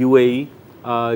UAE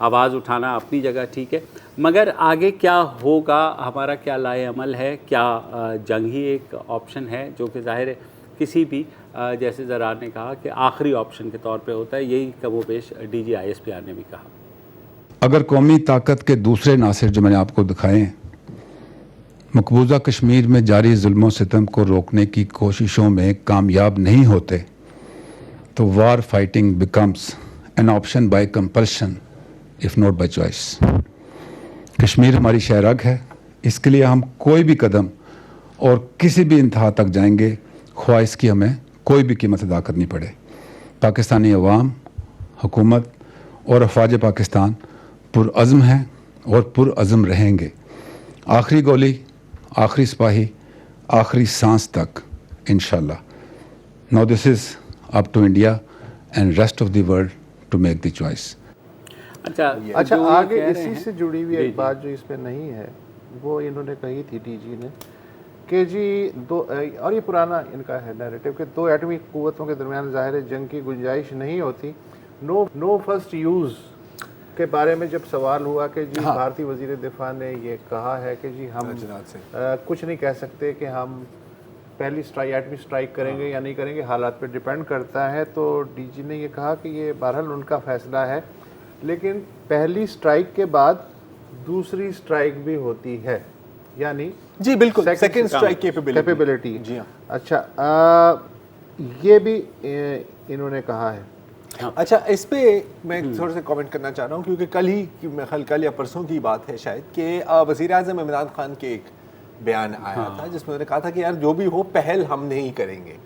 آواز اٹھانا اپنی جگہ ٹھیک ہے، مگر آگے کیا ہوگا، ہمارا کیا لائے عمل ہے، کیا جنگ ہی ایک آپشن ہے جو کہ ظاہر ہے کسی بھی جیسے زرار نے کہا کہ آخری آپشن کے طور پہ ہوتا ہے، یہی کم و بیش D G I S P R نے بھی کہا۔ اگر قومی طاقت کے دوسرے عناصر جو میں نے آپ کو دکھائے ہیں مقبوضہ کشمیر میں جاری ظلم و ستم کو روکنے کی کوششوں میں کامیاب نہیں ہوتے تو war fighting becomes an option by compulsion of not by choice. Kashmir ہماری شہ رگ ہے، اس کے لیے ہم کوئی بھی قدم اور کسی بھی انتہا تک جائیں گے، خواہ اس کی ہمیں کوئی بھی قیمت ادا کرنی پڑے۔ پاکستانی عوام، حکومت اور افواج پاکستان پرعزم ہیں اور پرعزم رہیں گے، آخری گولی، آخری سپاہی، آخری سانس تک انشاءاللہ۔ Now this is up to India and rest of the world to make the choice۔ اچھا آگے اسی سے جڑی ہوئی ایک بات جو اس پہ نہیں ہے، وہ انہوں نے کہی تھی ڈی جی نے کہ جی اور یہ پرانا ان کا ہے نیریٹو کہ 2 ایٹمی قوتوں کے درمیان ظاہر جنگ کی گنجائش نہیں ہوتی۔ نو فرسٹ یوز کے بارے میں جب سوال ہوا کہ جی بھارتی وزیر دفاع نے یہ کہا ہے کہ جی ہم کچھ نہیں کہہ سکتے کہ ہم پہلی ایٹمی اسٹرائک کریں گے یا نہیں کریں گے، حالات پہ ڈیپینڈ کرتا ہے، تو ڈی جی نے یہ کہا کہ یہ بہرحال ان کا فیصلہ ہے، لیکن پہلی اسٹرائک کے بعد دوسری اسٹرائک بھی ہوتی ہے، یعنی جی بالکل سیکنڈ اسٹرائک کیپیبلٹی۔ جی ہاں، اچھا یہ بھی انہوں نے کہا ہے۔ اچھا اس پہ میں تھوڑا سا کامنٹ کرنا چاہ رہا ہوں، کیونکہ کل یا پرسوں کی بات ہے شاید کہ وزیر اعظم عمران خان کے ایک بیان آیا تھا جس میں انہوں نے کہا تھا کہ یار جو بھی ہو پہل ہم نہیں کریں گے۔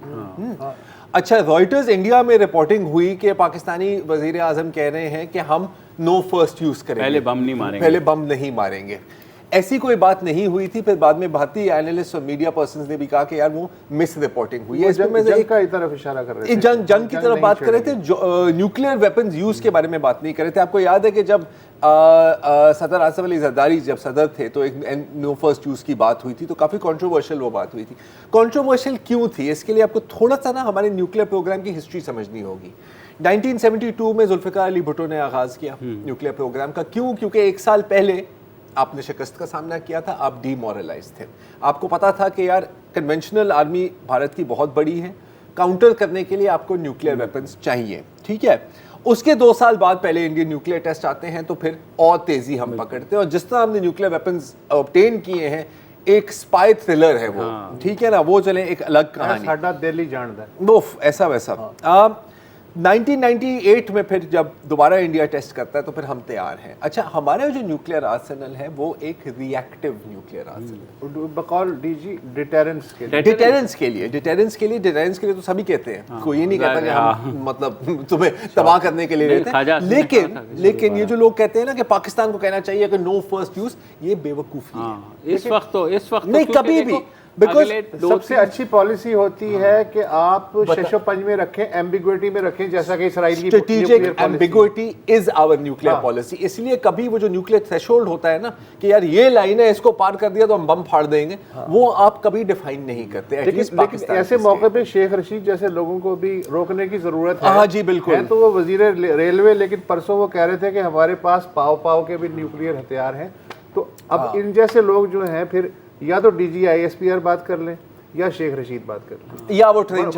اچھا رائٹرز انڈیا میں رپورٹنگ ہوئی کہ پاکستانی وزیر اعظم کہہ رہے ہیں کہ ہم نو فرسٹ یوز کریں گے، پہلے بم نہیں ماریں گے، پہلے بم نہیں ماریں گے۔ ایسی کوئی بات نہیں ہوئی تھی، پھر بعد میں بھارتی اینالسٹ اور میڈیا پرسنز نے بھی کہا کہ یار وہ مس رپورٹنگ ہوئی ہے۔ جنگ کا طرف اشارہ کر رہے تھے، جنگ کی طرف بات کر رہے تھے، نیوکلیئر ویپنز یوز کے بارے میں بات نہیں کر رہے تھے۔ آپ کو یاد ہے کہ جب صدر آصف علی زرداری جب صدر تھے تو ایک نو فرسٹ یوز کی بات ہوئی تھی، تو کافی کنٹروورشل وہ بات ہوئی تھی۔ کنٹروورشل کیوں تھی؟ اس کے لیے آپ کو تھوڑا سا نا ہمارے نیوکلیئر پروگرام کی ہسٹری سمجھنی ہوگی۔ 1972 میں ذوالفقار علی بھٹو نے آغاز کیا نیوکلیئر پروگرام کا۔ کیوں؟ کیونکہ 1 سال پہلے آپ نے شکست کا سامنا کیا تھا، آپ ڈی مورلائز تھے، آپ کو پتا تھا کہ یار کنونشنل آرمی بھارت کی بہت بڑی ہے، کاؤنٹر کرنے کے لیے آپ کو نیوکلیئر ویپنز چاہیے، ٹھیک ہے۔ اس کے 2 سال بعد پہلے انڈین نیوکلیئر ٹیسٹ آتے ہیں، تو پھر اور تیزی ہم پکڑتے ہیں، اور جس طرح ہم نے نیوکلیئر ویپنز آبٹین کیے ہیں، ایک اسپائی تھرلر ہے وہ، ٹھیک ہے نا، وہ چلیں ایک الگ کہانی، ساڈا دل ہی جاندا ہے وہ ایسا ویسا۔ 1998 میں پھر جب دوبارہ انڈیا ٹیسٹ کرتا ہے تو پھر ہم تیار ہیں۔ اچھا ہمارا جو نیوکلیئر آرسنل ہے وہ ایک ری ایکٹیو نیوکلیئر آرسنل ہے، بقول ڈی جی ڈیٹرنس کے لیے تو سبھی کہتے ہیں، کوئی یہ نہیں کہتا کہ ہم مطلب تمہیں تباہ کرنے کے لیے رہتے ہیں، لیکن یہ جو لوگ کہتے ہیں نا کہ پاکستان کو کہنا چاہیے کہ نو فرسٹ یوز، یہ بے وقوفی ہے اس وقت نہیں کبھی بھی۔ سب سے اچھی پالیسی ہوتی ہے کہ آپ شش و پنج میں رکھیں، ایمبیگوٹی میں رکھیں، جیسا کہ اسرائیل کی اسٹریٹجک ایمبیگوٹی از آور نیوکلیئر پالیسی۔ اس لیے کبھی وہ جو نیوکلیئر تھریشولڈ ہوتا ہے نا کہ یار یہ لائن ہے، اس کو پار کر دیا تو ہم بم پھاڑ دیں گے، وہ آپ کبھی ڈیفائن نہیں کرتے۔ لیکن ایسے موقع پہ شیخ رشید جیسے لوگوں کو بھی روکنے کی ضرورت ہے۔ ہاں جی بالکل، تو وہ وزیر ریلوے، لیکن پرسوں وہ کہہ رہے تھے کہ ہمارے پاس پاؤ کے بھی نیوکلیئر ہتھیار ہیں۔ تو اب ان جیسے لوگ جو ہیں پھر یا تو D G I S P R بات کر لیں یا شیخ رشید بات کر لیں، یا وہ ٹرین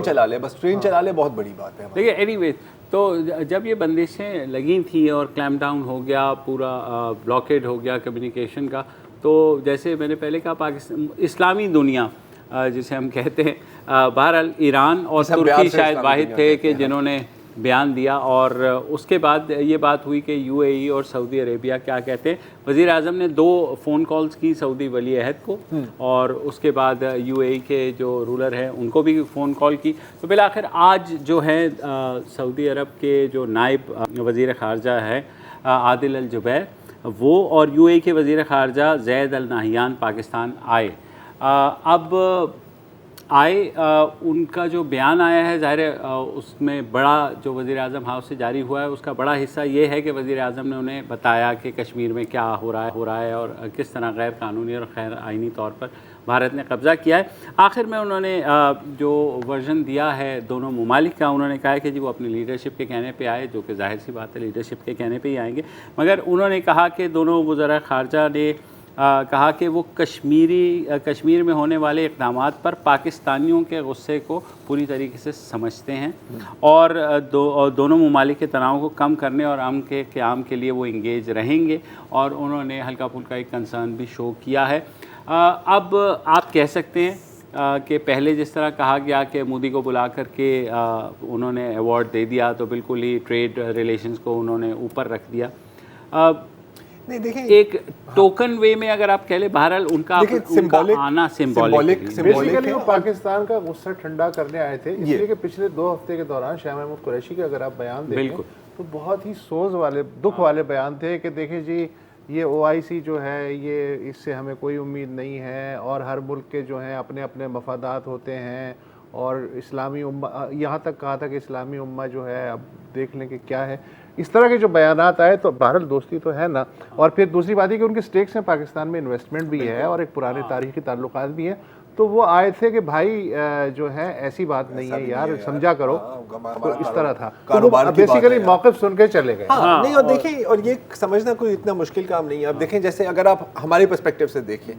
چلا لے، بس ٹرین چلا لے، بہت بڑی بات ہے۔ دیکھیے اینی ویز تو جب یہ بندشیں لگی تھیں اور کلیمپ ڈاؤن ہو گیا، پورا بلاکیڈ ہو گیا کمیونیکیشن کا، تو جیسے میں نے پہلے کہا پاکستان اسلامی دنیا جسے ہم کہتے ہیں، بہرحال ایران اور ترکی شاید واحد تھے کہ جنہوں نے بیان دیا، اور اس کے بعد یہ بات ہوئی کہ یو اے ای اور سعودی عربیہ کیا کہتے ہیں۔ وزیر اعظم نے 2 فون کالز کی سعودی ولی عہد کو، اور اس کے بعد یو اے ای کے جو رولر ہیں ان کو بھی فون کال کی۔ تو بالآخر آج جو ہے سعودی عرب کے جو نائب وزیر خارجہ ہے عادل الجبیر، وہ اور یو اے ای کے وزیر خارجہ زید ال نہیان پاکستان آئے۔ اب آئے ان کا جو بیان آیا ہے ظاہر ہے اس میں بڑا جو وزیر اعظم ہاؤس سے جاری ہوا ہے اس کا بڑا حصہ یہ ہے کہ وزیر اعظم نے انہیں بتایا کہ کشمیر میں کیا ہو رہا ہے اور کس طرح غیر قانونی اور غیر آئینی طور پر بھارت نے قبضہ کیا ہے. آخر میں انہوں نے جو ورژن دیا ہے دونوں ممالک کا, انہوں نے کہا کہ جی وہ اپنی لیڈرشپ کے کہنے پہ آئے, جو کہ ظاہر سی بات ہے لیڈرشپ کے کہنے پہ ہی آئیں گے, مگر انہوں نے کہا کہ دونوں وزراء خارجہ نے کہا کہ وہ کشمیر میں ہونے والے اقدامات پر پاکستانیوں کے غصے کو پوری طریقے سے سمجھتے ہیں اور دونوں ممالک کے تناؤ کو کم کرنے اور امن کے قیام کے لیے وہ انگیج رہیں گے, اور انہوں نے ہلکا پھلکا ایک کنسرن بھی شو کیا ہے. اب آپ کہہ سکتے ہیں کہ پہلے جس طرح کہا گیا کہ مودی کو بلا کر کے انہوں نے ایوارڈ دے دیا تو بالکل ہی ٹریڈ ریلیشنز کو انہوں نے اوپر رکھ دیا. نہیں دیکھیں ایک ٹوکن وے میں اگر آپ کہہ لیں بہرحال ان کا آنا سمبولک بیسیکلی وہ پاکستان کا غصہ ٹھنڈا کرنے آئے تھے, اس لیے کہ پچھلے 2 ہفتے کے دوران شاہ محمود قریشی کے اگر آپ بیان دیکھیں تو بہت ہی سوز والے دکھ والے بیان تھے کہ دیکھیں جی یہ OIC جو ہے یہ اس سے ہمیں کوئی امید نہیں ہے, اور ہر ملک کے جو ہیں اپنے اپنے مفادات ہوتے ہیں, اور اسلامی امہ یہاں تک کہا تھا کہ اسلامی امہ جو ہے اب دیکھ لیں کہ کیا ہے. اس طرح کے جو بیانات آئے تو بہرحال دوستی تو ہے نا, اور پھر دوسری بات یہ کہ ان کے سٹیکس ہیں پاکستان میں, انویسٹمنٹ بھی ہے اور ایک پرانے تاریخی تعلقات بھی ہیں, تو وہ آئے تھے کہ بھائی جو ہے ایسی بات نہیں ہے یار, سمجھا کرو, تو اس طرح تھا. بیسیکلی موقف سن کے چلے گئے. نہیں, اور دیکھیں اور یہ سمجھنا کوئی اتنا مشکل کام نہیں ہے. اب دیکھیں جیسے اگر آپ ہمارے پرسپیکٹو سے دیکھیں,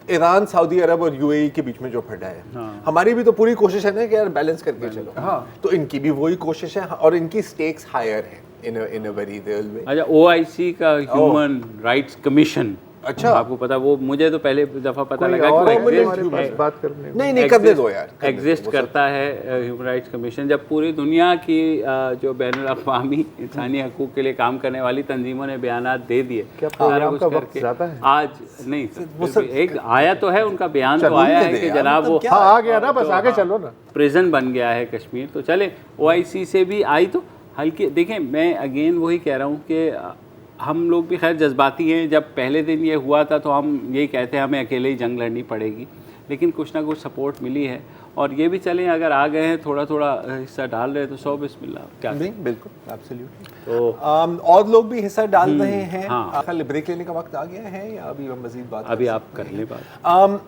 ایران, سعودی عرب اور UAE کے بیچ میں جو پھڑا ہے, ہماری بھی تو پوری کوشش ہے نا کہ یار بیلنس کر کے چلو, تو ان کی بھی وہی کوشش ہے اور ان کی سٹیکس ہائر ہیں in a very real way. اچھا OIC کا ہیومن رائٹس کمیشن, اچھا آپ کو پتا, وہ مجھے تو پہلے دفعہ پتہ لگا کہ نہیں کر دے دو یار, ایگزسٹ کرتا ہے ہیومن رائٹس کمیشن. جب پوری دنیا کی جو بین الاقوامی انسانی حقوق کے لیے کام کرنے والی تنظیموں نے بیانات دے دیے سارا کچھ کر کے, آج نہیں ایک آیا تو ہے ان کا بیان, تو آیا ہے کہ جناب وہ آ گیا نا, بس آگے چلو نا, پریزن بن گیا ہے کشمیر. تو چلے OIC سے بھی آئی تو ہلکی. دیکھیں میں اگین وہی کہہ رہا ہوں کہ ہم لوگ بھی خیر جذباتی ہیں. جب پہلے دن یہ ہوا تھا تو ہم یہی کہتے ہیں ہمیں اکیلے ہی جنگ لڑنی پڑے گی, لیکن کچھ نہ کچھ سپورٹ ملی ہے, اور یہ بھی چلیں اگر آ گئے ہیں تھوڑا تھوڑا حصہ ڈال رہے تو 100 بسم اللہ. کیا نہیں بالکل ایبسلیوٹلی. تو اور لوگ بھی حصہ ڈال رہے ہیں. آخر بریک لینے کا وقت آ گیا ہے یا ابھی ہم مزید بات؟ ابھی آپ کر لیں بات.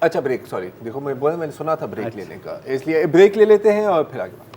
اچھا بریک, سوری دیکھو میں نے سنا تھا بریک لینے کا, اس لیے بریک لے لیتے ہیں اور پھر آگے بات.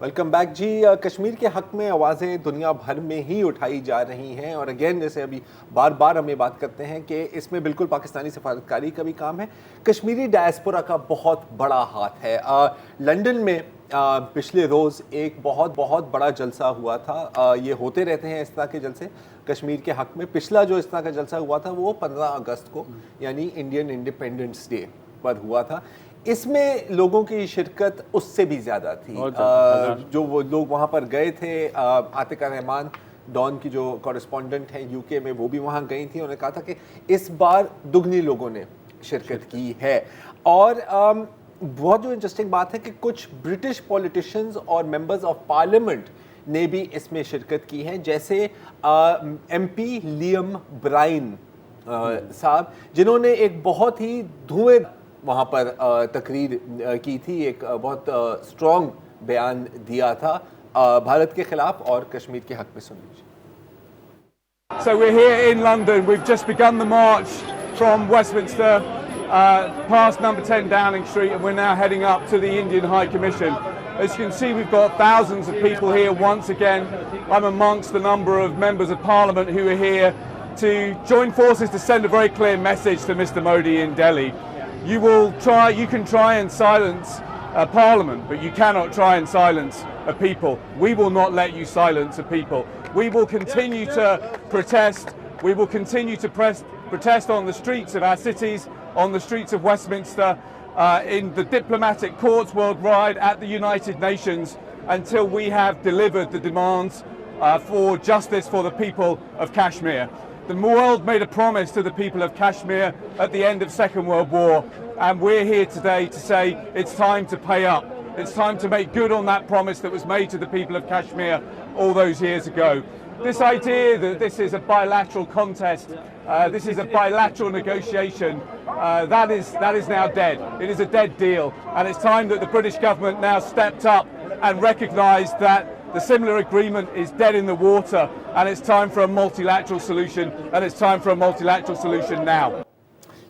ویلکم بیک جی. کشمیر کے حق میں آوازیں دنیا بھر میں ہی اٹھائی جا رہی ہیں, اور اگین جیسے ابھی بار بار ہم یہ بات کرتے ہیں کہ اس میں بالکل پاکستانی سفارتکاری کا بھی کام ہے, کشمیری ڈائسپورا کا بہت بڑا ہاتھ ہے. لنڈن میں پچھلے روز ایک بہت بڑا جلسہ ہوا تھا. یہ ہوتے رہتے ہیں اس طرح کے جلسے کشمیر کے حق میں. پچھلا جو اس طرح کا جلسہ ہوا تھا وہ 15 اگست کو یعنی انڈین انڈیپینڈنس ڈے پر ہوا تھا. اس میں لوگوں کی شرکت اس سے بھی زیادہ تھی. جو وہ لوگ وہاں پر گئے تھے, عاتقہ رحمان ڈان کی جو کورسپونڈنٹ ہیں UK میں, وہ بھی وہاں گئی تھیں. انہوں نے کہا تھا کہ اس بار دگنی لوگوں نے شرکت کی ہے. اور بہت جو انٹرسٹنگ بات ہے کہ کچھ برٹش پولیٹیشنز اور ممبرز آف پارلیمنٹ نے بھی اس میں شرکت کی ہے, جیسے MP لیام برائن صاحب, جنہوں نے ایک بہت ہی دھویں وہاں پر تقریر کی تھی, ایک بہت اسٹرانگ بیان دیا تھا بھارت کے خلاف اور کشمیر کے حق میں. سن لیجیے. So we're here in London. We've just begun the march from Westminster past number 10 Downing Street, and we're now heading up to the Indian High Commission. As you can see, we've got thousands of people here once again. I'm amongst the number of members of Parliament who are here to join forces to send a very clear message to Mr. Modi in Delhi. You can try and silence Parliament, but you cannot try and silence a people. We will not let you silence a people. We will continue to protest. We will continue to protest on the streets of our cities, on the streets of Westminster, in the diplomatic courts worldwide, at the United Nations, until we have delivered the demands for justice for the people of Kashmir. The world made a promise to the people of Kashmir at the end of Second World War, and we're here today to say it's time to pay up. It's time to make good on that promise that was made to the people of Kashmir all those years ago. This idea that this is a bilateral contest, this is a bilateral negotiation, that is now dead. It is a dead deal, and it's time that the British government now stepped up and recognised that the similar agreement is dead in the water, and it's time for a multilateral solution, and it's time for a multilateral solution now.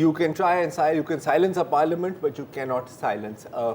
you can try and silence a parliament, but you cannot silence a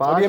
5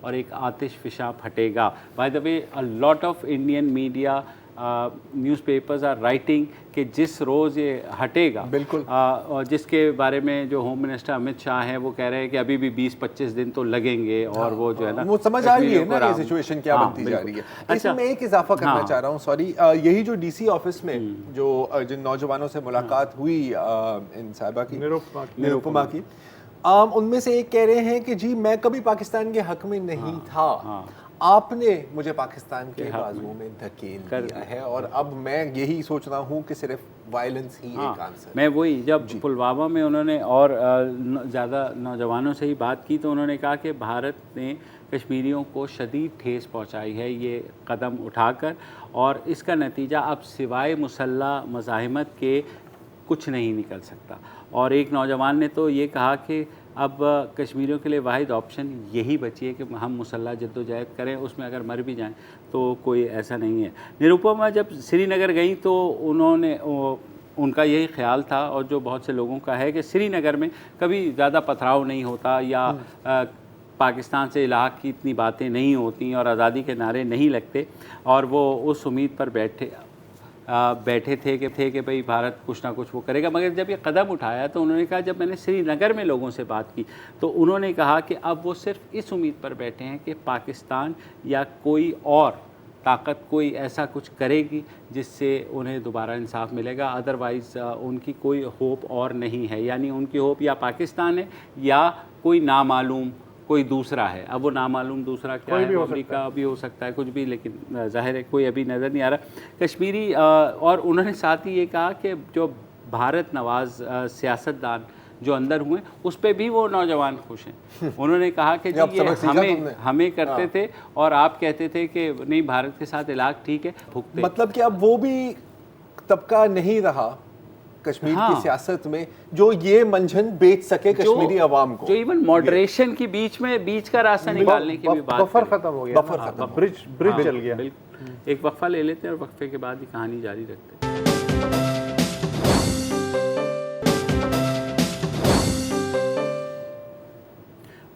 اور ایک آتش فشاں پھٹے گا. By the way a lot of Indian media newspapers are writing کہ جس روز یہ ہٹے گا بالکل اور جس کے بارے میں جو ہوم منسٹر امت شاہ ہیں وہ کہہ رہے ہیں کہ ابھی بھی 20-25 دن تو لگیں گے اور وہ جو ہے نا وہ سمجھ آ رہی ہے نا یہ سچویشن کیا بنتی جا رہی ہے. اس میں ایک اضافہ کرنا چاہ رہا ہوں, سوری, یہی جو ڈی سی آفس میں جو جن نوجوانوں سے ملاقات ہوئی ان صاحبہ کی نروپما کی, ان میں سے ایک کہہ رہے ہیں کہ جی میں کبھی پاکستان کے حق میں نہیں تھا, آپ نے مجھے پاکستان کے بازو میں دھکیل دیا ہے اور اب میں یہی سوچ رہا ہوں کہ صرف وائلنس ہی ایک آنسر. میں وہی جب پلوامہ میں انہوں نے اور زیادہ نوجوانوں سے ہی بات کی تو انہوں نے کہا کہ بھارت نے کشمیریوں کو شدید ٹھیس پہنچائی ہے یہ قدم اٹھا کر, اور اس کا نتیجہ اب سوائے مسلح مزاحمت کے کچھ نہیں نکل سکتا. اور ایک نوجوان نے تو یہ کہا کہ اب کشمیریوں کے لیے واحد آپشن یہی بچی ہے کہ ہم مسلح جدوجہد کریں, اس میں اگر مر بھی جائیں تو کوئی ایسا نہیں ہے. نروپما جب سری نگر گئیں تو ان کا یہی خیال تھا اور جو بہت سے لوگوں کا ہے کہ سری نگر میں کبھی زیادہ پتھراؤ نہیں ہوتا یا پاکستان سے الحاق کی اتنی باتیں نہیں ہوتی اور آزادی کے نعرے نہیں لگتے, اور وہ اس امید پر بیٹھے تھے کہ بھئی بھارت کچھ نہ کچھ وہ کرے گا. مگر جب یہ قدم اٹھایا تو انہوں نے کہا, جب میں نے سری نگر میں لوگوں سے بات کی تو انہوں نے کہا کہ اب وہ صرف اس امید پر بیٹھے ہیں کہ پاکستان یا کوئی اور طاقت کوئی ایسا کچھ کرے گی جس سے انہیں دوبارہ انصاف ملے گا, ادروائز ان کی کوئی ہوپ اور نہیں ہے. یعنی ان کی ہوپ یا پاکستان ہے یا کوئی نامعلوم کوئی دوسرا ہے. اب وہ نامعلوم دوسرا کیا ہے, امریکہ بھی ہو سکتا ہے, کچھ بھی, لیکن ظاہر ہے کوئی ابھی نظر نہیں آ رہا کشمیری. اور انہوں نے ساتھ ہی یہ کہا کہ جو بھارت نواز سیاستدان جو اندر ہوئے اس پہ بھی وہ نوجوان خوش ہیں. انہوں نے کہا کہ جی یہ ہمیں کرتے تھے اور آپ کہتے تھے کہ نہیں بھارت کے ساتھ علاقہ ٹھیک ہے, بھگتے. مطلب کہ اب وہ بھی طبقہ نہیں رہا کشمیر کی سیاست میں جو یہ منجھن بیچ سکے کشمیری عوام کو, جو ایون ماڈریشن کی بیچ کا راستہ نکالنے کی بھی بات. بفر ختم ہو گیا, بفر ختم, برج چل گیا. ایک وقفہ لے لیتے ہیں اور وقفے کے بعد ہی کہانی جاری رکھتے ہیں.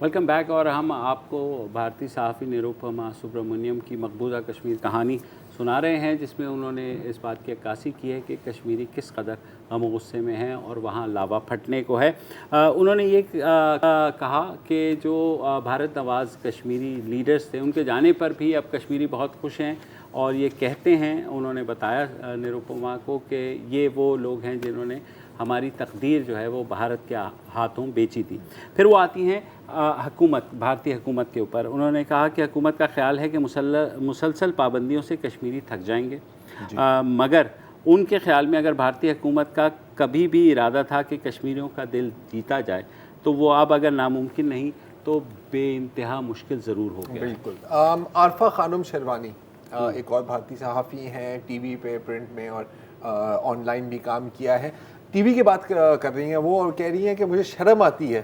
Welcome back. اور ہم آپ کو بھارتی صحافی نروپما سبرامنیم کی مقبوضہ کشمیر کہانی سنا رہے ہیں جس میں انہوں نے اس بات کی عکاسی کی ہے کہ کشمیری کس قدر غم و غصے میں ہیں اور وہاں لاوا پھٹنے کو ہے. انہوں نے یہ کہا کہ جو بھارت نواز کشمیری لیڈرز تھے ان کے جانے پر بھی اب کشمیری بہت خوش ہیں اور یہ کہتے ہیں, انہوں نے بتایا نروپما کو کہ یہ وہ لوگ ہیں جنہوں نے ہماری تقدیر جو ہے وہ بھارت کے ہاتھوں بیچی تھی. پھر وہ آتی ہیں بھارتی حکومت کے اوپر. انہوں نے کہا کہ حکومت کا خیال ہے کہ مسلسل پابندیوں سے کشمیری تھک جائیں گے, مگر ان کے خیال میں اگر بھارتی حکومت کا کبھی بھی ارادہ تھا کہ کشمیریوں کا دل جیتا جائے تو وہ اب اگر ناممکن نہیں تو بے انتہا مشکل ضرور ہو گیا. بالکل. عارفہ خانم شیروانی ایک اور بھارتی صحافی ہیں, ٹی وی پہ, پرنٹ میں اور آن لائن بھی کام کیا ہے. ٹی وی کی بات کر رہی ہیں وہ, اور کہہ رہی ہیں کہ مجھے شرم آتی ہے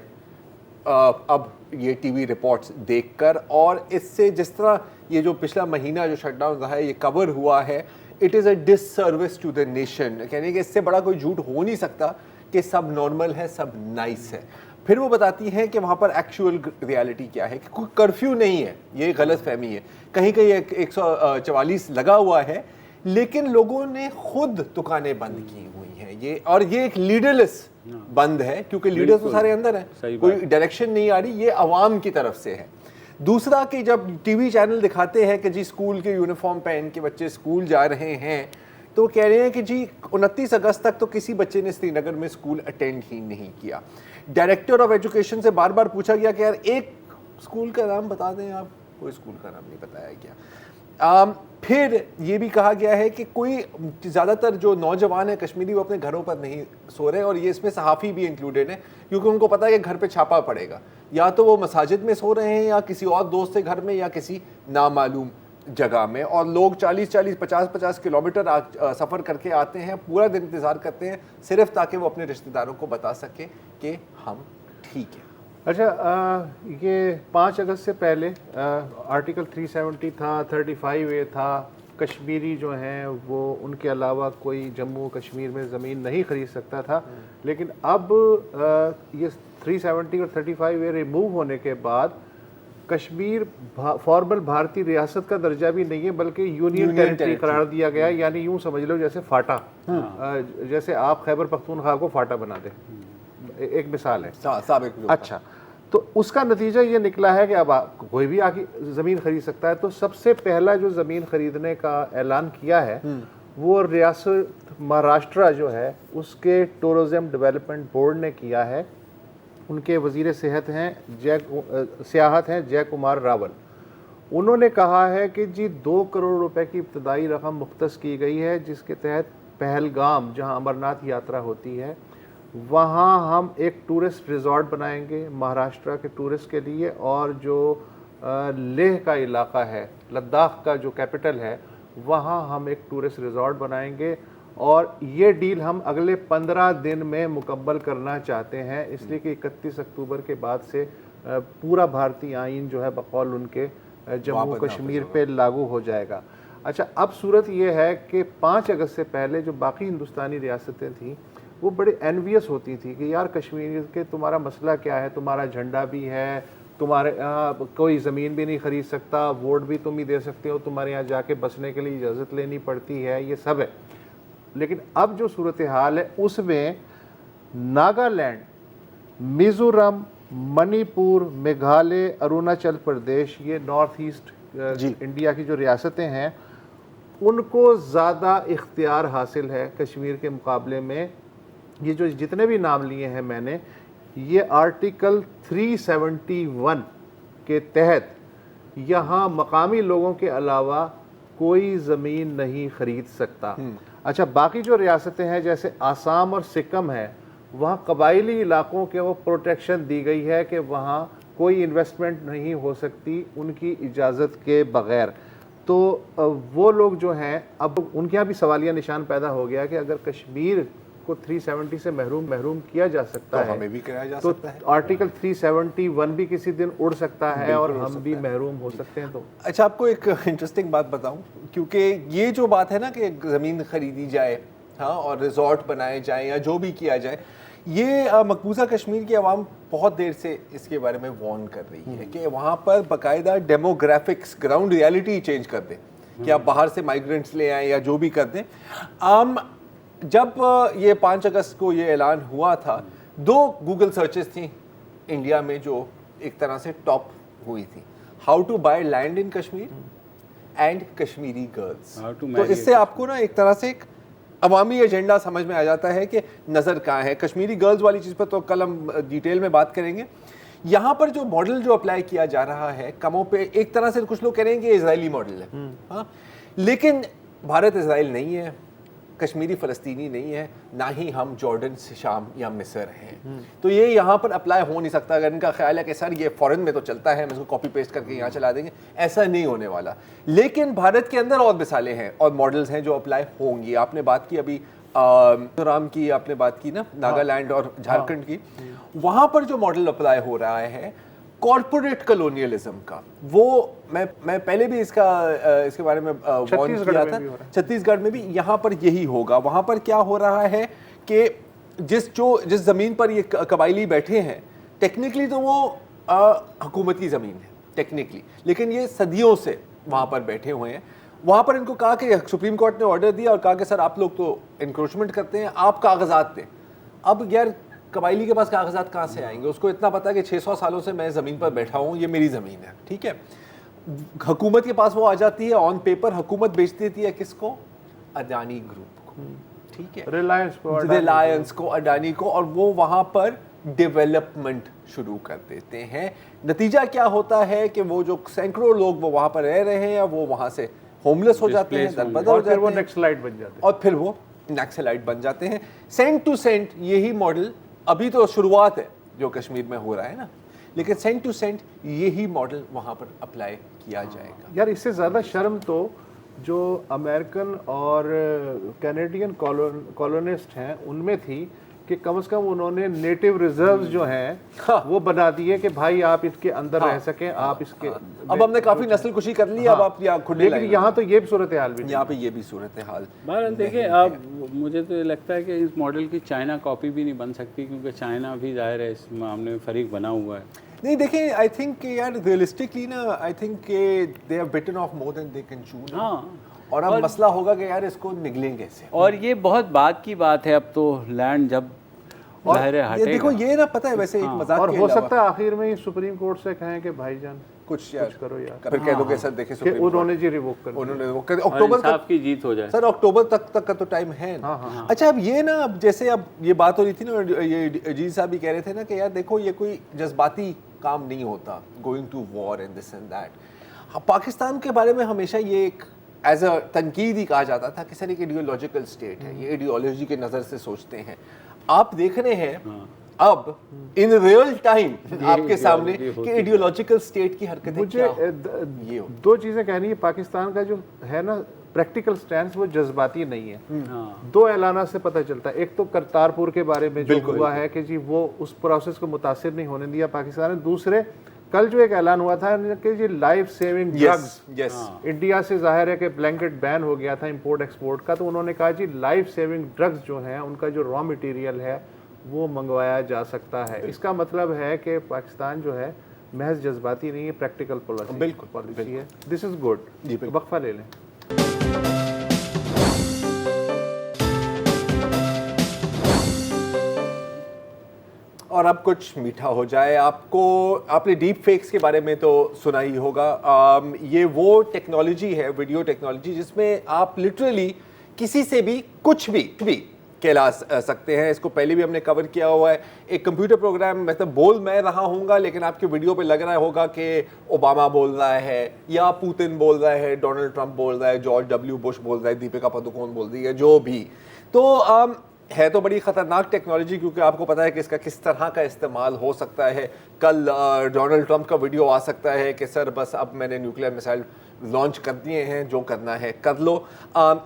اب یہ ٹی وی رپورٹس دیکھ کر, اور اس سے جس طرح یہ جو پچھلا مہینہ جو شٹ ڈاؤن رہا ہے یہ کور ہوا ہے, it is a disservice to the nation. کہنے کہ اس سے بڑا کوئی جھوٹ ہو نہیں سکتا کہ سب نارمل ہے, سب نائس ہے. پھر وہ بتاتی ہیں کہ وہاں پر ایکچوئل ریالٹی کیا ہے, کہ کوئی کرفیو نہیں ہے, یہ غلط فہمی ہے. کہیں کہیں 144 لگا ہوا ہے لیکن لوگوں نے خود دکانیں بند کی ہوئی ہیں. یہ اور یہ ایک لیڈرلیس بند ہے کیونکہ لیڈرز تو سارے اندر ہیں, کوئی ڈائریکشن نہیں آ رہی, یہ عوام کی طرف سے ہے. دوسرا کہ جب ٹی وی چینل دکھاتے ہیں کہ جی اسکول کے یونیفارم پہن کے بچے اسکول جا رہے ہیں تو کہہ رہے ہیں کہ جی 29 اگست تک تو کسی بچے نے سری نگر میں اسکول اٹینڈ ہی نہیں کیا. ڈائریکٹر آف ایجوکیشن سے بار بار پوچھا گیا کہ یار ایک اسکول کا نام بتا دیں آپ, کوئی اسکول کا نام نہیں بتایا گیا. پھر یہ بھی کہا گیا ہے کہ کوئی زیادہ تر جو نوجوان ہیں کشمیری وہ اپنے گھروں پر نہیں سو رہے, اور یہ اس میں صحافی بھی انکلوڈیڈ ہیں کیونکہ ان کو پتہ ہے کہ گھر پہ چھاپا پڑے گا, یا تو وہ مساجد میں سو رہے ہیں یا کسی اور دوست کے گھر میں یا کسی نامعلوم جگہ میں. اور لوگ 40-50 کلومیٹر سفر کر کے آتے ہیں, پورا دن انتظار کرتے ہیں صرف تاکہ وہ اپنے رشتہ داروں کو بتا سکیں کہ ہم ٹھیک ہیں. اچھا, یہ 5 اگست سے پہلے آرٹیکل 370 تھا, 35A تھا, کشمیری جو ہیں وہ ان کے علاوہ کوئی جموں کشمیر میں زمین نہیں خرید سکتا تھا. لیکن اب یہ 370 اور 35A ریموو ہونے کے بعد کشمیر فارمل بھارتی ریاست کا درجہ بھی نہیں ہے بلکہ یونین ٹیریٹری قرار دیا گیا ہے. یعنی یوں سمجھ لو جیسے فاٹا, جیسے آپ خیبر پختونخوا کو فاٹا بنا دیں, ایک مثال ہے. اچھا, تو اس کا نتیجہ یہ نکلا ہے کہ اب کوئی بھی آ کے زمین خرید سکتا ہے. تو سب سے پہلا جو زمین خریدنے کا اعلان کیا ہے وہ ریاست مہاراشٹرا جو ہے اس کے ٹورزم ڈیولپمنٹ بورڈ نے کیا ہے. ان کے وزیر سیاحت ہیں جے کمار راول. انہوں نے کہا ہے کہ جی 2 کروڑ روپے کی ابتدائی رقم مختص کی گئی ہے, جس کے تحت پہلگام جہاں امرناتھ یاترا ہوتی ہے وہاں ہم ایک ٹورسٹ ریزورٹ بنائیں گے مہاراشٹرا کے ٹورسٹ کے لیے, اور جو لیہ کا علاقہ ہے, لداخ کا جو کیپٹل ہے, وہاں ہم ایک ٹورسٹ ریزورٹ بنائیں گے. اور یہ ڈیل ہم اگلے 15 دن میں مکمل کرنا چاہتے ہیں, اس لیے کہ 31 اکتوبر کے بعد سے پورا بھارتی آئین جو ہے بقول ان کے جموں کشمیر پہ لاگو ہو جائے گا. اچھا, اب صورت یہ ہے کہ 5 اگست سے پہلے جو باقی ہندوستانی ریاستیں تھیں وہ بڑے انویس ہوتی تھی کہ یار کشمیر کے تمہارا مسئلہ کیا ہے, تمہارا جھنڈا بھی ہے, تمہارے کوئی زمین بھی نہیں خرید سکتا, ووٹ بھی تم ہی دے سکتے ہو, تمہارے یہاں جا کے بسنے کے لیے اجازت لینی پڑتی ہے, یہ سب ہے. لیکن اب جو صورتحال ہے اس میں ناگالینڈ, میزورم, منی پور, میگھالیہ, اروناچل پردیش, یہ نارتھ ایسٹ انڈیا کی جو ریاستیں ہیں ان کو زیادہ اختیار حاصل ہے کشمیر کے مقابلے میں. یہ جو جتنے بھی نام لیے ہیں میں نے, یہ آرٹیکل 371 کے تحت یہاں مقامی لوگوں کے علاوہ کوئی زمین نہیں خرید سکتا. اچھا, باقی جو ریاستیں ہیں جیسے آسام اور سکم ہے وہاں قبائلی علاقوں کے وہ پروٹیکشن دی گئی ہے کہ وہاں کوئی انویسٹمنٹ نہیں ہو سکتی ان کی اجازت کے بغیر. تو وہ لوگ جو ہیں اب ان کے یہاں بھی سوالیہ نشان پیدا ہو گیا کہ اگر کشمیر کو 370 سے محروم کیا جا سکتا ہے ہمیں بھی کیا جا تو سکتا ہے, آرٹیکل 371 بھی کسی دن اڑ سکتا ہے اور ہم بھی محروم ہو سکتے ہیں. تو اچھا, آپ کو ایک انٹرسٹنگ بات بتاؤں, کیونکہ یہ جو بات ہے نا کہ زمین خریدی جائے ہاں اور ریزورٹ بنائے جائیں یا جو بھی کیا جائے, یہ مقبوضہ کشمیر کی عوام بہت دیر سے اس کے بارے میں وارن کر رہی ہے کہ وہاں پر باقاعدہ ڈیموگرافکس, گراؤنڈ ریالٹی چینج کر دیں کہ آپ باہر سے مائیگرینٹس لے آئیں یا جو بھی کر دیں. جب یہ 5 اگست کو یہ اعلان ہوا تھا 2 گوگل سرچز تھیں انڈیا میں جو ایک طرح سے ٹاپ ہوئی تھی, how to buy land in Kashmir and Kashmiri girls. تو اس سے آپ کو نا ایک طرح سے ایک عوامی ایجنڈا سمجھ میں آ جاتا ہے کہ نظر کہاں ہے. کشمیری گرلز والی چیز پر تو کل ہم ڈیٹیل میں بات کریں گے. یہاں پر جو ماڈل جو اپلائی کیا جا رہا ہے کموں پہ ایک طرح سے کچھ لوگ کہہ رہے ہیں کہ اسرائیلی ماڈل ہے, ہاں, لیکن بھارت اسرائیل نہیں ہے, کشمیری فلسطینی نہیں ہے, نہ ہی ہم جارڈن, شام یا مصر ہیں. تو یہ یہاں پر اپلائی ہو نہیں سکتا. اگر ان کا خیال ہے کہ سر یہ فورن میں تو چلتا ہے, ہم اس کو کاپی پیسٹ کر کے یہاں چلا دیں گے, ایسا نہیں ہونے والا. لیکن بھارت کے اندر اور مثالیں ہیں اور ماڈلز ہیں جو اپلائی ہوں گی. آپ نے بات کی ابھی میزورم کی, آپ نے بات کی نا ناگالینڈ اور جھارکھنڈ کی, وہاں پر جو ماڈل اپلائی ہو رہا ہے کارپوریٹ کلونیلزم کا, وہ میں پہلے بھی اس کے بارے میں وارن کیا تھا. چھتیس گڑھ میں بھی یہاں پر یہی ہوگا. وہاں پر کیا ہو رہا ہے کہ جس زمین پر یہ قبائلی بیٹھے ہیں ٹیکنیکلی تو وہ حکومت کی زمین ہے ٹیکنیکلی, لیکن یہ صدیوں سے وہاں پر بیٹھے ہوئے ہیں. وہاں پر ان کو کہا کہ سپریم کورٹ نے آرڈر دیا اور کہا کہ سر آپ لوگ تو انکروچمنٹ کرتے ہیں, آپ کاغذات دیں. اب یار قبائلی کے پاس کاغذات کہاں سے آئیں گے؟ اس کو اتنا پتا کہ 600 سالوں سے میں زمین پر بیٹھا ہوں, یہ میری زمین ہے, ٹھیک ہے. حکومت کے پاس وہ آ جاتی ہے, آن پیپر حکومت بیچ دیتی ہے کس کو؟ اڈانی گروپ کو, ٹھیک ہے, ریلائنس کو, اڈانی کو, اور وہ وہاں پر ڈیولپمنٹ شروع کر دیتے ہیں. نتیجہ کیا ہوتا ہے کہ وہ جو سینکڑوں لوگ وہ وہاں پر رہ رہے ہیں وہ وہاں سے ہوملیس ہو جاتے ہیں, دربدر ہو جاتے ہیں, وہ نیکسلائٹ بن جاتے ہیں, اور پھر وہ نیکسلائٹ بن جاتے ہیں. سینٹ ٹو سینٹ یہی ماڈل, ابھی تو شروعات ہے جو کشمیر میں ہو رہا ہے نا, لیکن سینٹ ٹو سینٹ یہی ماڈل وہاں پر اپلائی کیا جائے گا. یار اس سے زیادہ شرم تو جو امریکن اور کینیڈین کالونسٹ ہیں ان میں تھی کہ کم از کم انہوں نے نیٹو ریزروز جو ہیں وہ بنا دیے کہ بھائی آپ اس کے اندر رہ سکیں, آپ اس کے. اب ہم نے کافی نسل کشی کر لی, اب آپ یہاں کھلے, لیکن یہاں تو یہ صورتحال بھی, یہاں پہ یہ بھی صورتحال. بہرحال دیکھیں, اب مجھے تو لگتا ہے کہ اس ماڈل کی چائنا کاپی بھی نہیں بن سکتی, کیونکہ چائنا بھی ظاہر ہے اس معاملے میں فریق بنا ہوا ہے. نہیں دیکھیں آئی تھنک کہ یار ریئلسٹکلی نا آئی تھنک کہ they have bitten off more than they can chew. ہاں اور اب مسئلہ ہوگا کہ یار اس کو نگلیں کیسے. اور یہ بہت بات کی بات ہے, اب تو لینڈ جب ظاہر ہٹے گا. دیکھو یہ نا پتہ ہے ویسے ایک مذاق اور کے ہو علاوہ سکتا ہے آخر میں سپریم کورٹ سے کہیں کہ بھائی جان کچھ کرو یار, پھر کہہ دو کہ سر دیکھیں کہ انہوں نے جی ریووک کر انہوں نے اکتوبر تک کی جیت ہو جائے. سر اکتوبر تک کا تو ٹائم ہے. اچھا اب یہ نا اب جیسے اب یہ بات ہو رہی تھی نا, یہ جی صاحب بھی کہہ رہے تھے نا کہ یار دیکھو یہ کوئی جذباتی کام نہیں ہوتا, going to war and this and that. Pakistan کے بارے میں ہمیشہ یہ ایک ایز اے تنقید ہی کہا جاتا تھا کہ سر ایک ایڈیولوجیکل اسٹیٹ ہے, یہ ایڈیولوجی کے نظر سے سوچتے ہیں. آپ دیکھ رہے ہیں اب ان ریئل ٹائم آپ کے سامنے کہ ایڈیولوجیکل اسٹیٹ کی حرکتیں مجھے دو چیزیں کہنی ہے. پاکستان کا جو ہے نا پریکٹیکل سٹینس وہ جذباتی نہیں ہے. دو اعلانات سے پتہ چلتا ہے, ایک تو کرتارپور کے بارے میں جو ہوا ہے کہ جی وہ اس پروسیس کو متاثر نہیں ہونے دیا پاکستان نے. دوسرے کل جو ایک اعلان ہوا تھا کہ جی لائف سیونگ ڈرگز انڈیا سے ظاہر ہے کہ بلینکٹ بین ہو گیا تھا امپورٹ ایکسپورٹ کا, تو انہوں نے کہا جی لائف سیونگ ڈرگز جو ہیں ان کا جو را مٹیریل ہے وہ منگوایا جا سکتا ہے. اس کا مطلب ہے کہ پاکستان جو ہے محض جذباتی نہیں ہے, پریکٹیکل پالیسی ہے. دس از گڈ. وقفہ لے لیں. اور اب کچھ میٹھا ہو جائے. آپ نے ڈیپ فیکس کے بارے میں تو سنا ہی ہوگا. یہ وہ ٹیکنالوجی ہے, ویڈیو ٹیکنالوجی, جس میں آپ لٹرلی کسی سے بھی کچھ بھی کہلا سکتے ہیں. اس کو پہلے بھی ہم نے کور کیا ہوا ہے. ایک کمپیوٹر پروگرام مطلب بول میں رہا ہوں گا, لیکن آپ کی ویڈیو پہ لگ رہا ہوگا کہ اوباما بول رہا ہے یا پوتن بول رہا ہے, ڈونلڈ ٹرمپ بول رہا ہے, جارج ڈبلیو بش بول رہا ہے, دیپیکا پادوکون بول رہی ہے, جو بھی. تو ہے تو بڑی خطرناک ٹیکنالوجی, کیونکہ آپ کو پتا ہے کہ اس کا کس طرح کا استعمال ہو سکتا ہے. کل ڈونلڈ ٹرمپ کا ویڈیو آ سکتا ہے کہ سر بس اب میں نے نیوکلیر میسائل لانچ کر دیے ہیں, جو کرنا ہے کر لو.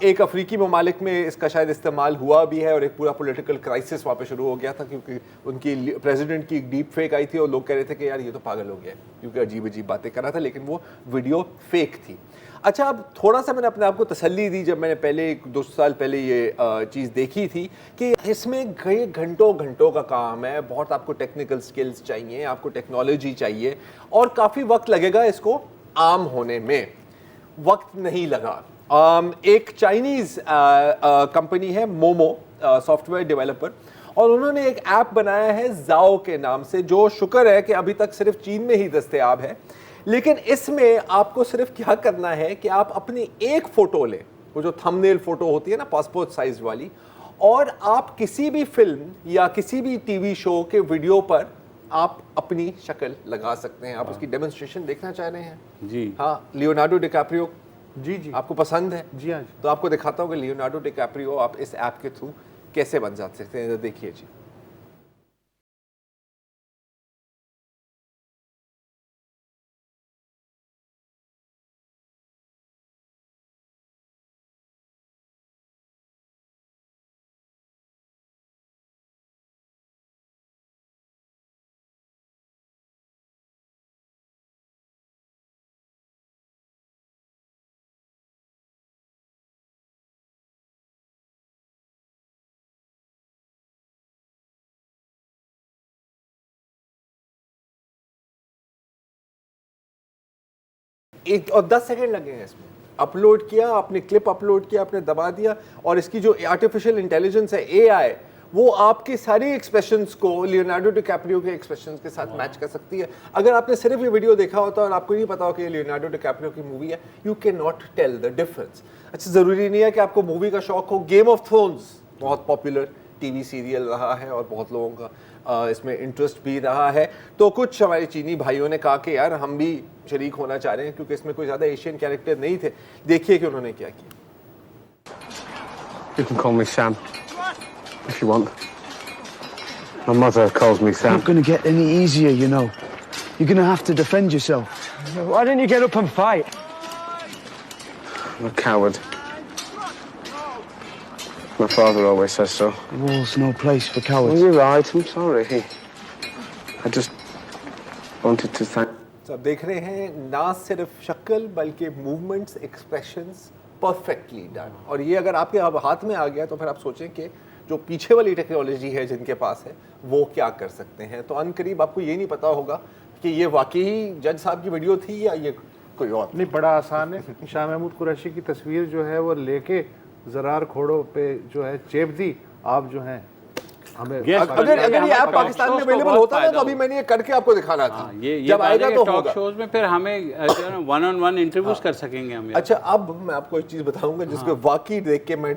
ایک افریقی ممالک میں اس کا شاید استعمال ہوا بھی ہے, اور ایک پورا پولیٹیکل کرائسس وہاں پہ شروع ہو گیا تھا, کیونکہ ان کی پریزیڈنٹ کی ایک ڈیپ فیک آئی تھی اور لوگ کہہ رہے تھے کہ یار یہ تو پاگل ہو گیا ہے, کیونکہ عجیب عجیب باتیں کر رہا تھا, لیکن وہ ویڈیو فیک تھی. اچھا اب تھوڑا سا میں نے اپنے آپ کو تسلی دی جب میں نے پہلے 2 سال پہلے یہ چیز دیکھی تھی کہ اس میں گھنٹوں کا کام ہے. بہت آپ کو ٹیکنیکل سکلز چاہیے, آپ کو ٹیکنالوجی چاہیے, اور کافی وقت لگے گا اس کو عام ہونے میں. وقت نہیں لگا. ایک چائنیز کمپنی ہے مومو, سافٹ ویئر ڈیولپر, اور انہوں نے ایک ایپ بنایا ہے زاؤ کے نام سے, جو شکر ہے کہ ابھی تک صرف چین میں ہی دستیاب ہے. لیکن اس میں آپ کو صرف کیا کرنا ہے کہ آپ اپنی ایک فوٹو لیں, وہ جو تھم نیل فوٹو ہوتی ہے نا پاسپورٹ سائز والی, اور آپ کسی بھی فلم یا کسی بھی ٹی وی شو کے ویڈیو پر آپ اپنی شکل لگا سکتے ہیں. آپ اس کی ڈیمونسٹریشن دیکھنا چاہ رہے ہیں؟ جی ہاں, لیونارڈو ڈیکاپریو جی آپ کو پسند ہے؟ جی ہاں. تو آپ کو دکھاتا ہوں کہ لیونارڈو ڈیکاپریو آپ اس ایپ کے تھرو کیسے بن جا سکتے ہیں. دیکھیے جی. اور 10 سیکنڈ لگے ہیں اس میں. اپلوڈ کیا آپ نے, کلپ اپلوڈ کیا آپ نے, دبا دیا, اور اس کی جو آرٹیفیشیل انٹیلیجنس ہے اے آئی, وہ آپ کی ساری ایکسپریشنز کو لیونارڈو ڈیکاپریو کے ایکسپریشنز کے ساتھ میچ کر سکتی ہے. اگر آپ نے صرف یہ ویڈیو دیکھا ہوتا اور آپ کو نہیں پتا ہو کہ یہ لیونارڈو ڈیکاپریو کی مووی ہے, you can not tell the difference. اچھا ضروری نہیں ہے کہ آپ کو مووی کا شوق ہو. گیم آف تھرونز بہت پاپولر ٹی وی سیریل رہا ہے اور بہت لوگوں کا اس میں انٹرسٹ بھی رہا ہے. تو کچھ ہمارے چینی بھائیوں نے کہا کہ یار ہم بھی شریک ہونا چاہ رہے ہیں, کیونکہ اس میں کوئی زیادہ ایشین کیریکٹر نہیں تھے. دیکھیے کہ انہوں نے کیا کیا. You can call me Sam if you want. My mother calls me Sam. It's not going to get any easier, you know. You're going to have to defend yourself. Why didn't you get up and fight? I'm a coward. My father always says so. The war's no place for cowards. Well, you're right. I'm sorry. I just wanted to thank... تو اب دیکھ رہے ہیں نہ صرف شکل بلکہ movements, expressions perfectly done. اور یہ اگر آپ کے ہاتھ میں آ گیا تو پھر آپ سوچیں کہ جو پیچھے والی ٹیکنالوجی ہے جن کے پاس ہے وہ کیا کر سکتے ہیں. تو ان قریب آپ کو یہ نہیں پتا ہوگا کہ یہ واقعی جج صاحب کی ویڈیو تھی یا یہ کوئی اور؟ نہیں بڑا آسان ہے. شاہ محمود قریشی کی تصویر جو ہے وہ لے کے زرار کھوڑوں پہ جو ہے چیپ دی. آپ جو ہیں ہمیں اگر یہ ایپ پاکستان میں اویلیبل ہوتا نا تو ابھی میں نے یہ کر کے آپ کو دکھانا تھا. جب آئے گا تو ٹاک شوز میں پھر ہمیں ون آن ون انٹرویوز کر سکیں گے ہم. اچھا اب میں آپ کو ایک چیز بتاؤں گا جس کو واقعی دیکھ کے میں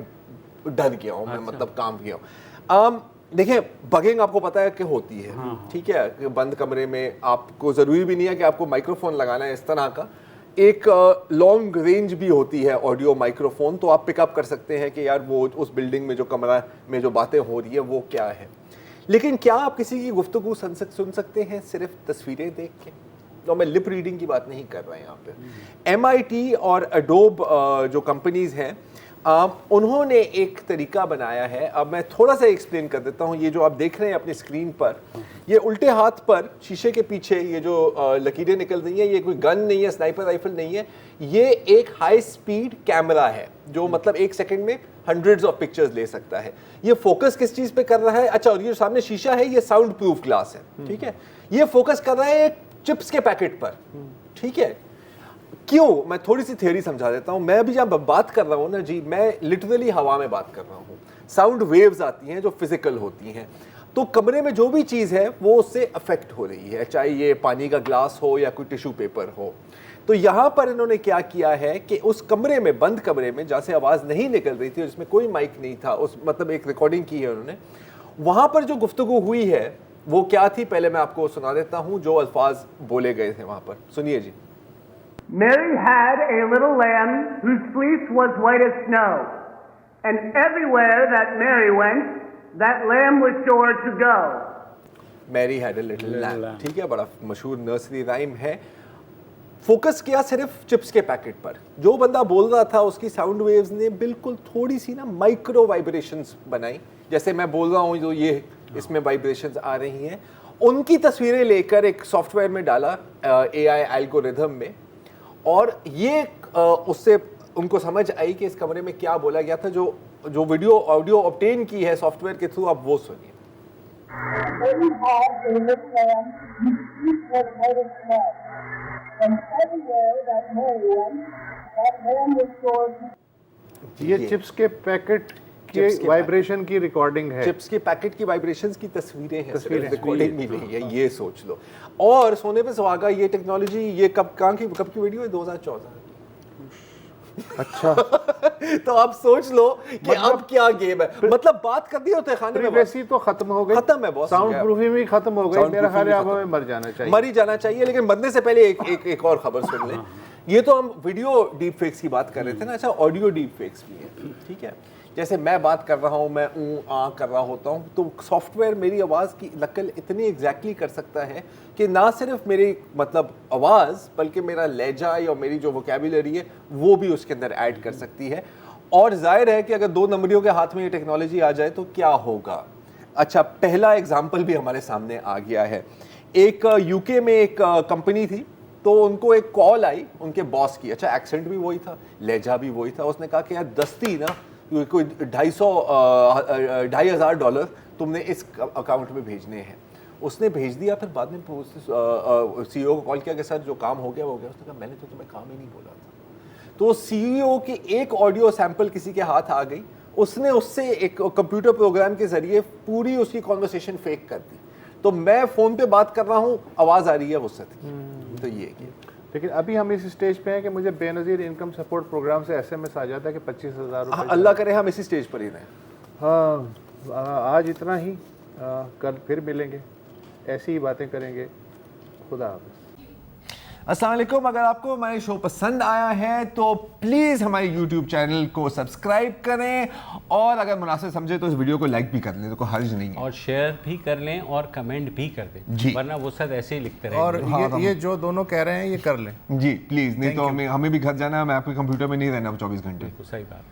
ڈر گیا ہوں, میں مطلب کام کیا ہوں. دیکھیں بگنگ آپ کو پتا ہے کہ ہوتی ہے, ٹھیک ہے, بند کمرے میں آپ کو ضروری بھی نہیں ہے کہ آپ کو مائکرو فون لگانا ہے اس طرح کا, ایک لانگ رینج بھی ہوتی ہے آڈیو مائکرو فون, تو آپ پک اپ کر سکتے ہیں کہ یار وہ اس بلڈنگ میں جو کمرہ میں جو باتیں ہو رہی ہے وہ کیا ہے. لیکن کیا آپ کسی کی گفتگو سن سکتے ہیں صرف تصویریں دیکھ کے؟ تو میں لپ ریڈنگ کی بات نہیں کر رہا یہاں پہ. MIT اور اڈوب جو کمپنیز ہیں انہوں نے ایک طریقہ بنایا ہے. اب میں تھوڑا سا ایکسپلین کر دیتا ہوں. یہ جو آپ دیکھ رہے ہیں اپنی اسکرین پر, یہ الٹے ہاتھ پر شیشے کے پیچھے یہ جو لکیریں نکل رہی ہیں, یہ کوئی گن نہیں ہے, سنائپر رائفل نہیں ہے, یہ ایک ہائی سپیڈ کیمرہ ہے جو مطلب 1 سیکنڈ میں ہنڈریڈز آف پکچرز لے سکتا ہے. یہ فوکس کس چیز پہ کر رہا ہے؟ اچھا, اور یہ جو سامنے شیشہ ہے یہ ساؤنڈ پروف گلاس ہے, ٹھیک ہے. یہ فوکس کر رہا ہے ایک چپس کے پیکٹ پر, ٹھیک ہے. کیوں؟ میں تھوڑی سی تھیوری سمجھا دیتا ہوں. میں ابھی جب بات کر رہا ہوں نا جی, میں لٹرلی ہوا میں بات کر رہا ہوں. ساؤنڈ ویوز آتی ہیں جو فزیکل ہوتی ہیں, تو کمرے میں جو بھی چیز ہے وہ اس سے افیکٹ ہو رہی ہے, چاہے یہ پانی کا گلاس ہو یا کوئی ٹیشو پیپر ہو. تو یہاں پر انہوں نے کیا کیا ہے کہ اس کمرے میں, بند کمرے میں جہاں سے آواز نہیں نکل رہی تھی, جس میں کوئی مائک نہیں تھا, اس مطلب ایک ریکارڈنگ کی ہے انہوں نے, وہاں پر جو گفتگو ہوئی ہے وہ کیا تھی پہلے میں آپ کو سنا دیتا ہوں جو الفاظ بولے گئے تھے وہاں پر. سنیے جی. Mary had a little lamb whose fleece was white as snow, and everywhere that Mary went, that lamb was sure to go. Mary had a little lamb, ٹھیک ہے, بڑا مشہور نرسری رائم ہے. فوکس کیا صرف چپس کے packet پر. جو بندہ بول رہا تھا اس کی ساؤنڈ ویوز نے بالکل تھوڑی سی نا مائکرو وائبریشنز بنائی, جیسے میں بول رہا ہوں جو یہ اس میں وائبریشنز آ رہی ہیں, ان کی تصویریں لے کر ایک سافٹ ویئر میں ڈالا AI الگوریدم میں, اور یہ اس سے ان کو سمجھ آئی کہ اس کمرے میں کیا بولا گیا تھا. جو ویڈیو آڈیو آبٹین کی ہے سافٹ ویئر کے تھرو, آپ وہ سنیے. یہ چپس کے پیکٹ کے وائبریشن کی ریکارڈنگ ہے, چپس کے پیکٹ کی وائبریشنز کی تصویریں ہیں, ریکارڈنگ بھی نہیں ہے, یہ سوچ لو. اور سونے پہ سہاگا یہ ٹیکنالوجی, یہ کب کی ویڈیو ہے؟ 2014. اچھا تو آپ سوچ لو کہ اب کیا گیم ہے. مطلب بات کر دی ہوتے خانے میں, پریویسی تو ختم ہو گئی, ختم ہے باس, ساؤنڈ پروفنگ بھی ختم ہو گئی. میرا خیال ہے اب ہمیں مر ہی جانا چاہیے. لیکن مرنے سے پہلے ایک اور خبر سن لیں. یہ تو ہم ویڈیو ڈیپ فیکس کی بات کر رہے تھے نا, اچھا آڈیو ڈیپ فیکس بھی ہے, ٹھیک ہے. جیسے میں بات کر رہا ہوں, میں کر رہا ہوتا ہوں, تو سافٹ ویئر میری آواز کی نقل اتنی ایگزیکٹلی کر سکتا ہے کہ نہ صرف میری مطلب آواز بلکہ میرا لہجہ یا میری جو ووکیبولری ہے وہ بھی اس کے اندر ایڈ کر سکتی ہے. اور ظاہر ہے کہ اگر 2 نمبریوں کے ہاتھ میں یہ ٹیکنالوجی آ جائے تو کیا ہوگا. اچھا, پہلا ایگزامپل بھی ہمارے سامنے آ گیا ہے. ایک UK میں ایک کمپنی تھی, تو ان کو ایک کال آئی ان کے باس کی. اچھا, ایکسنٹ بھی وہی تھا, لہجہ بھی وہی تھا. اس نے کہا کہ یار دستی نا کوئی $2,500 تم نے اس اکاؤنٹ میں بھیجنے ہیں. اس نے بھیج دیا. پھر بعد میں CEO کو کال کیا کہ سر جو کام ہو گیا وہ ہو گیا. اس نے کہا میں نے تو تمہیں کام ہی نہیں بولا تھا. تو CEO کی ایک آڈیو سیمپل کسی کے ہاتھ آ گئی, اس نے اس سے ایک کمپیوٹر پروگرام کے ذریعے پوری اس کی کانورسیشن فیک کر دی. تو میں فون پہ بات کر رہا ہوں, آواز آ رہی ہے وسط کی. تو یہ کہ لیکن ابھی ہم اس سٹیج پہ ہیں کہ مجھے بے نظیر انکم سپورٹ پروگرام سے SMS آ جاتا ہے کہ 25,000 روپے. اللہ کرے ہم اسی سٹیج پر ہی رہیں. ہاں, آج اتنا ہی, کل پھر ملیں گے, ایسی ہی باتیں کریں گے. خدا حافظ. السلام علیکم. اگر آپ کو ہمارے شو پسند آیا ہے تو پلیز ہمارے یوٹیوب چینل کو سبسکرائب کریں, اور اگر مناسب سمجھے تو اس ویڈیو کو لائک بھی کر لیں, تو کوئی حرج نہیں ہے, اور شیئر بھی کر لیں اور کمنٹ بھی کر دیں جی, ورنہ وہ سب ایسے ہی لکھتے رہیں. اور یہ جو دونوں کہہ رہے ہیں یہ کر لیں جی پلیز, نہیں تو ہمیں بھی گھر جانا ہے. میں آپ کے کمپیوٹر میں نہیں رہنا 24 گھنٹے. صحیح بات.